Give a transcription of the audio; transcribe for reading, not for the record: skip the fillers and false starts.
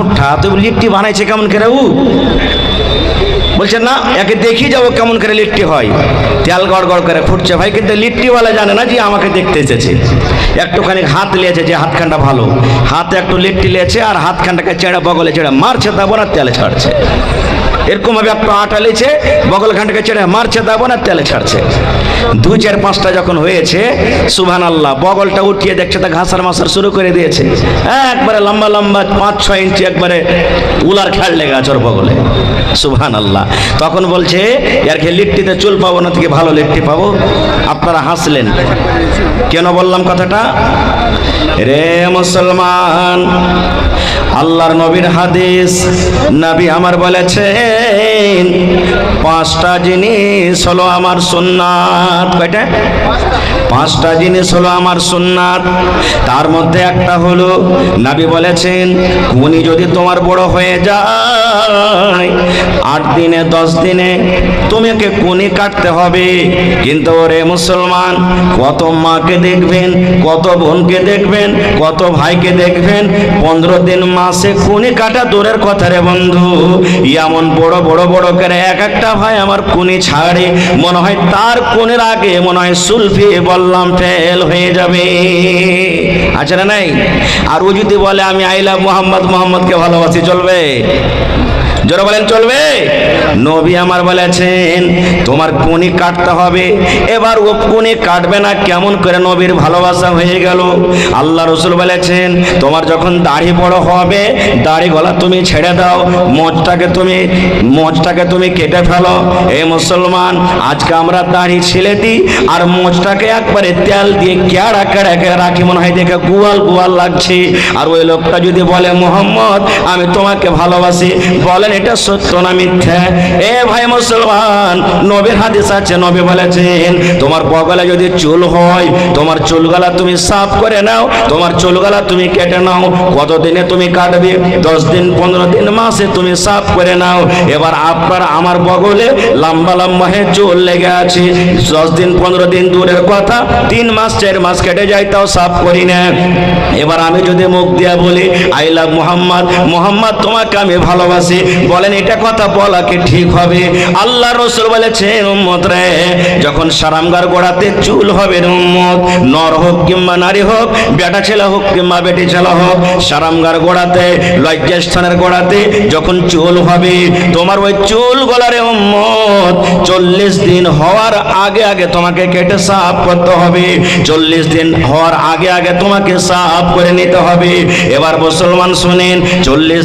উঠা তো লিট্টি বানাইছে কেমন করে ও বলছেন না একে দেখি যাবো কেমন করে লিট্টি হয়, তেল গড় গড় করে ফুটছে ভাই, কিন্তু লিট্টিওয়ালা জানে না যে আমাকে দেখতে এসেছে। একটুখানি হাত লিয়েছে, যে হাতখানটা ভালো, হাতে একটু লিট্টি লিয়েছে আর হাতখানটাকে চেড়ে বগলে চেড়ে মারছে, তারপর আর তেলে ছাড়ছে। এরকম ভাবে একটু আটা লিয়েছে, বগল খানটাকে চেড়ে মারছে, তারপর আর তেলে ছাড়ছে। 2, 4, 5টা যখন হয়েছে, সুবহানাল্লাহ, বগলটা উঠিয়ে দেখছে তা ঘাসার মাসার শুরু করে দিয়েছে। একবারে লম্বা লম্বা 5-6 ইঞ্চি একবারে উলার খেয়াল লেগে আছে ওর বগলে, সুবহানাল্লাহ। তখন বলছে এর খেয়ে লিট্টিতে চুল পাবো না থেকে ভালো লিট্টি পাবো। আপনারা হাসলেন কেন বললাম কথাটা? রে মুসলমান, আল্লাহর নবীর হাদিস, নবী আমার বলেছেন 5টা জিনিস হলো আমার সুন্নাত। কয়টা? 5টা জিনিস হলো আমার সুন্নাত। তার মধ্যে একটা হলো নবী বলেছেন উনি যদি তোমার বড় হয়ে যায় 8 দিনে 10 দিনে তোমাকে কুনি কাটতে হবে। কিন্তু রে মুসলমান, কত মাকে দেখবেন, কত বোনকে দেখবেন, কত ভাইকে দেখবেন 15 দিন মাসে কুনি কাটা দূরের কথা রে বন্ধু, এমন বড় বড় বড় করে এক একটা ভাই আমার কুনি ছাড়ে, মনে হয় তার কুনির আগে মনে হয় সুলফি বললাম ফেল হয়ে যাবে। আছে না নাই? আর ও যদি বলে আমি আই লাভ মোহাম্মদ, মোহাম্মদকে ভালোবাসি, চলবে? জোরে বলেন চলবে? নবী আমার বলেছেন তোমার কুনি কাটতে হবে। এবার ও কুনি কাটবে না কেমন করে নবীর ভালোবাসা হয়ে গেল? আল্লাহ রসুল বলেছেন তোমার যখন দাড়ি বড় হবে, দাড়ি গলা তুমি ছেড়ে দাও, মোচটাকে তুমি কেটে ফেলো। এই মুসলমান, আজকে আমরা দাড়ি ছেড়ে দিই আর মোচটাকে একবারে তেল দিয়ে কেড়া কেড়া কেড়ে রাখি, মনে হয় দেখে গুয়াল গুয়াল লাগছে। আর ওই লোকটা যদি বলে মোহাম্মদ আমি তোমাকে ভালোবাসি, বলেন এটা সত্য না মিথ্যা? এ ভাই মুসলমান, নবীর হাদিস আছে, নবী বলেছেন তোমার বগলে যদি চুল হয়, তোমার চুলগুলা তুমি সাফ করে নাও, তোমার চুলগুলা তুমি কেটে নাও। কতদিনে তুমি কাটবে? 10 দিন, 15 দিন, মাসে তুমি সাফ করে নাও। এবার আপনার আমার বগলে লম্বা লম্বা হয়ে চুল লেগে আছে, 10 দিন 15 দিন দূরের কথা, 3 মাস 4 মাস কেটে যায়, তাও সাফ করি না। এবার আমি যদি মুখ দিয়া বলি আই লাভ মোহাম্মদ, মোহাম্মদ তোমাকে আমি ভালোবাসি, বলেন এটা কথা বলা কি ঠিক হবে? আল্লাহ রসুল বলেছেন উম্মত রে, যখন সারামগার গোড়াতে চুল হবে উম্মত, নর হোক কিংবা নারী হোক, বেটা ছেলে হোক কিংবা বেটি ছেলে হোক, সারামগার গোড়াতে, লজ্জাস্থানের গোড়াতে যখন চুল হবে, তোমার ওই চুল গলারে উম্মত 40 দিন হওয়ার আগে আগে তোমাকে কেটে সাফ করতে হবে। 40 দিন হওয়ার আগে আগে তোমাকে সাফ করে নিতে হবে। এবার মুসলমান শুনেন, 40